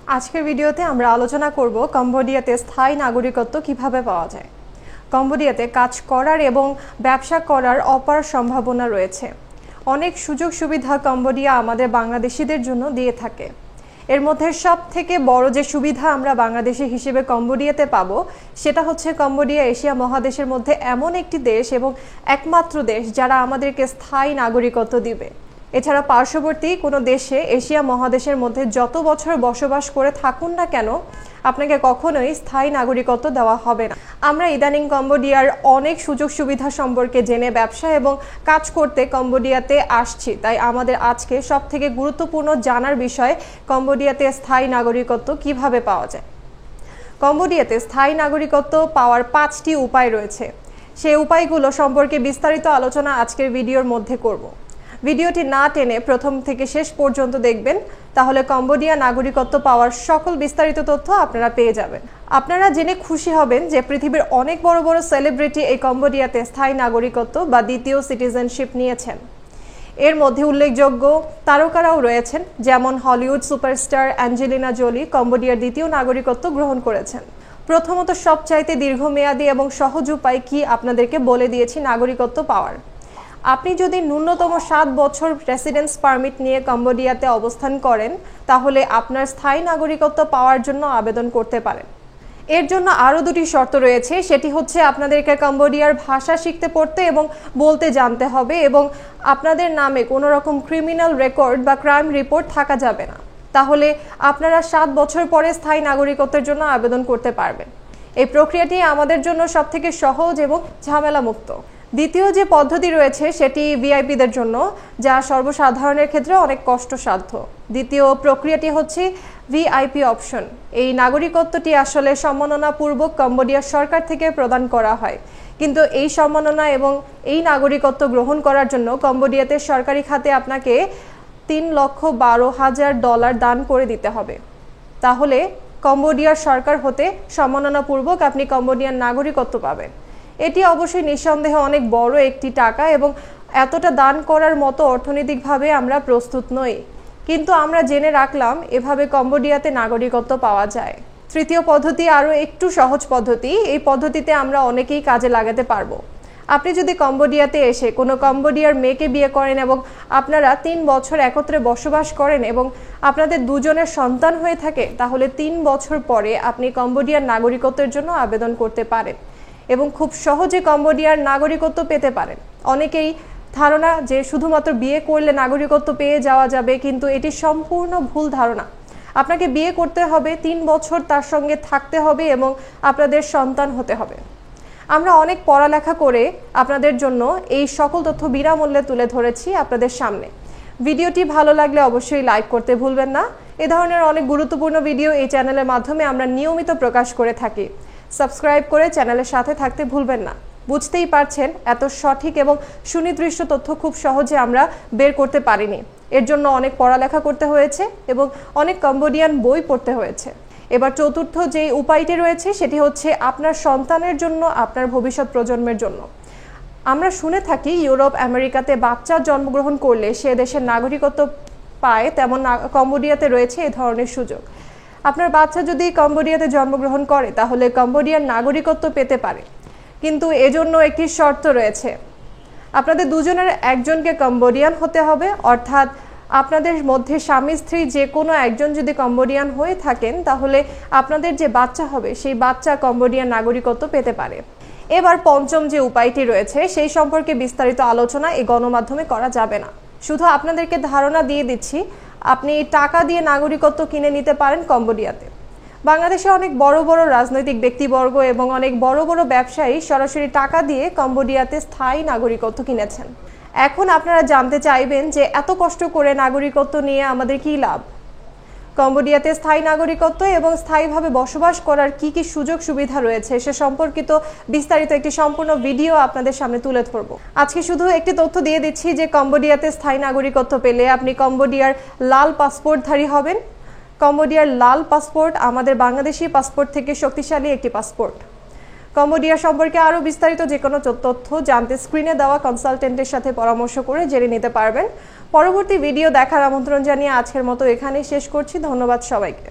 আজকের ভিডিওতে আমরা আলোচনা করব কম্বোডিয়াতে স্থায়ী নাগরিকত্ব কিভাবে পাওয়া যায়। কম্বোডিয়াতে কাজ করার এবং ব্যবসা করার অপার সম্ভাবনা রয়েছে। অনেক সুযোগ সুবিধা কম্বোডিয়া আমাদের বাংলাদেশিদের জন্য দিয়ে থাকে। এর মধ্যে সবথেকে বড় যে সুবিধা আমরা বাংলাদেশি হিসেবে কম্বোডিয়াতে পাবো সেটা হচ্ছে কম্বোডিয়া এশিয়া মহাদেশের মধ্যে এমন একটি দেশ এবং একমাত্র দেশ যারা আমাদেরকে স্থায়ী নাগরিকত্ব দিবে। এছাড়া পার্শ্ববর্তী কোনো দেশে এশিয়া মহাদেশের মধ্যে যত বছর বসবাস করে থাকুন না কেন আপনাকে কখনোই স্থায়ী নাগরিকত্ব দেওয়া হবে না। আমরা ইদানিং কম্বোডিয়ার অনেক সুযোগ সুবিধা সম্পর্কে জেনে ব্যবসা এবং কাজ করতে কম্বোডিয়াতে আসছি, তাই আমাদের আজকে সবথেকে গুরুত্বপূর্ণ জানার বিষয় কম্বোডিয়াতে স্থায়ী নাগরিকত্ব কিভাবে পাওয়া যায়। কম্বোডিয়াতে স্থায়ী নাগরিকত্ব পাওয়ার 5টি উপায় রয়েছে। সেই উপায়গুলো সম্পর্কে বিস্তারিত আলোচনা আজকের ভিডিওর মধ্যে করব। ভিডিওটি না টেনে প্রথম থেকে শেষ পর্যন্ত দেখবেন, তাহলে কম্বোডিয়া নাগরিকত্ব পাওয়ার সকল বিস্তারিত তথ্য আপনারা পেয়ে যাবেন। আপনারা জেনে খুশি হবেন যে পৃথিবীর অনেক বড় বড় সেলিব্রিটি এই কম্বোডিয়াতে স্থায়ী নাগরিকত্ব বা দ্বিতীয় সিটিজেনশিপ নিয়েছেন। এর মধ্যে উল্লেখযোগ্য তারকারাও রয়েছেন, যেমন হলিউড সুপারস্টার অ্যাঞ্জেলিনা জোলি কম্বোডিয়ার দ্বিতীয় নাগরিকত্ব গ্রহণ করেছেন। প্রথমত সবচাইতে দীর্ঘমেয়াদী এবং সহজ উপায় কি আপনাদেরকে বলে দিয়েছি নাগরিকত্ব পাওয়ার। আপনি যদি ন্যূনতম 7 বছর রেসিডেন্স পারমিট নিয়ে কম্বোডিয়াতে অবস্থান করেন তাহলে আপনার স্থায়ী নাগরিকত্ব পাওয়ার জন্য আবেদন করতে পারেন। এর জন্য আরও 2টি শর্ত রয়েছে, সেটি হচ্ছে আপনাদেরকে কম্বোডিয়ার ভাষা শিখতে পড়তে এবং বলতে জানতে হবে এবং আপনাদের নামে কোনো রকম ক্রিমিনাল রেকর্ড বা ক্রাইম রিপোর্ট থাকা যাবে না। তাহলে আপনারা 7 বছর পরে স্থায়ী নাগরিকত্বের জন্য আবেদন করতে পারবেন। এই প্রক্রিয়াটি আমাদের জন্য সবথেকে সহজ এবং ঝামেলামুক্ত। দ্বিতীয় যে পদ্ধতি রয়েছে সেটি ভিআইপিদের জন্য, যা সর্বসাধারণের ক্ষেত্রে অনেক কষ্টসাধ্য। দ্বিতীয় প্রক্রিয়াটি হচ্ছে ভিআইপি অপশন। এই নাগরিকত্বটি আসলে সম্মাননাপূর্বক কম্বোডিয়ার সরকার থেকে প্রদান করা হয়, কিন্তু এই সম্মাননা এবং এই নাগরিকত্ব গ্রহণ করার জন্য কম্বোডিয়াতে সরকারি খাতে আপনাকে $3,12,000 দান করে দিতে হবে। তাহলে কম্বোডিয়ার সরকার হতে সম্মাননাপূর্বক আপনি কম্বোডিয়ার নাগরিকত্ব পাবেন। এটি অবশ্যই নিঃসন্দেহে অনেক বড় একটি টাকা এবং এতটা দান করার মতো অর্থনৈতিকভাবে আমরা প্রস্তুত নই, কিন্তু আমরা জেনে রাখলাম এভাবে কম্বোডিয়াতে নাগরিকত্ব পাওয়া যায়। তৃতীয় পদ্ধতি আরও একটু সহজ পদ্ধতি। এই পদ্ধতিতে আমরা অনেকেই কাজে লাগাতে পারবো। আপনি যদি কম্বোডিয়াতে এসে কোনো কম্বোডিয়ার মেয়েকে বিয়ে করেন এবং আপনারা 3 বছর একত্রে বসবাস করেন এবং আপনাদের দুজনের সন্তান হয়ে থাকে, তাহলে 3 বছর পরে আপনি কম্বোডিয়ার নাগরিকত্বের জন্য আবেদন করতে পারেন এবং খুব সহজে কম্বোডিয়ার নাগরিকত্ব পেতে পারেন। অনেকেই ধারণা যে শুধুমাত্র বিয়ে করলে নাগরিকত্ব পেয়ে যাওয়া যাবে, কিন্তু এটি সম্পূর্ণ ভুল ধারণা। আপনাকে বিয়ে করতে হবে, 3 বছর তার সঙ্গে থাকতে হবে এবং আপনাদের সন্তান হতে হবে। আমরা অনেক পড়ালেখা করে আপনাদের জন্য এই সকল তথ্য বিনামূল্যে তুলে ধরেছি আপনাদের সামনে। ভিডিওটি ভালো লাগলে অবশ্যই লাইক করতে ভুলবেন না। এ ধরনের অনেক গুরুত্বপূর্ণ ভিডিও এই চ্যানেলের মাধ্যমে আমরা নিয়মিত প্রকাশ করে থাকি। সাবস্ক্রাইব করে চ্যানেলের সাথে থাকতে ভুলবেন না। বুঝতেই পারছেন এত সঠিক এবং সুনির্দিষ্ট তথ্য খুব সহজে আমরা বের করতে পারিনি। এর জন্য অনেক পড়ালেখা করতে হয়েছে এবং অনেক কম্বোডিয়ান বই পড়তে হয়েছে। এবার চতুর্থ যে উপায়টি রয়েছে সেটি হচ্ছে আপনার সন্তানের জন্য, আপনার ভবিষ্যৎ প্রজন্মের জন্য। আমরা শুনে থাকি ইউরোপ আমেরিকাতে বাচ্চা জন্মগ্রহণ করলে সে দেশের নাগরিকত্ব পায়, তেমন কম্বোডিয়াতে রয়েছে এ ধরনের সুযোগ। আপনার বাচ্চা যদি কম্বোডিয়াতে জন্মগ্রহণ করে তাহলে কম্বোডিয়ার নাগরিকত্ব পেতে পারে, কিন্তু এজন্য একটি শর্ত রয়েছে। আপনাদের দুজনের একজনকে কম্বোডিয়ান হতে হবে, অর্থাৎ আপনাদের মধ্যে স্বামী স্ত্রী যে কোনো একজন যদি কম্বোডিয়ান হয়ে থাকেন তাহলে আপনাদের যে বাচ্চা হবে সেই বাচ্চা কম্বোডিয়ান নাগরিকত্ব পেতে পারে। এবার পঞ্চম যে উপায়টি রয়েছে সেই সম্পর্কে বিস্তারিত আলোচনা এই গণমাধ্যমে করা যাবে না। শুধু আপনাদেরকে ধারণা দিয়ে দিচ্ছি, আপনি টাকা দিয়ে নাগরিকত্ব কিনে নিতে পারেন কম্বোডিয়াতে। বাংলাদেশে অনেক বড় বড় রাজনৈতিক ব্যক্তিবর্গ এবং অনেক বড় বড় ব্যবসায়ী সরাসরি টাকা দিয়ে কম্বোডিয়াতে স্থায়ী নাগরিকত্ব কিনেছেন। এখন আপনারা জানতে চাইবেন যে এত কষ্ট করে নাগরিকত্ব নিয়ে আমাদের কী লাভ। কম্বোডিয়াতে স্থায়ী নাগরিকত্ব এবং স্থায়ীভাবে বসবাস করার কি কি সুযোগ সুবিধা রয়েছে সে সম্পর্কিত বিস্তারিত একটি সম্পূর্ণ ভিডিও আপনাদের সামনে তুলে ধরব। আজকে শুধু একটি তথ্য দিয়ে দিচ্ছি যে কম্বোডিয়াতে স্থায়ী নাগরিকত্ব পেলে আপনি কম্বোডিয়ার লাল পাসপোর্টধারী হবেন। কম্বোডিয়ার লাল পাসপোর্ট আমাদের বাংলাদেশি পাসপোর্ট থেকে শক্তিশালী একটি পাসপোর্ট। কম্বোডিয়া সম্পর্কে আরও বিস্তারিত যে কোনো তথ্য জানতে স্ক্রিনে দেওয়া কনসালটেন্টের সাথে পরামর্শ করে জেনে নিতে পারবেন। পরবর্তী ভিডিও দেখার আমন্ত্রণ জানিয়ে আজকের মতো এখানেই শেষ করছি। ধন্যবাদ সবাইকে।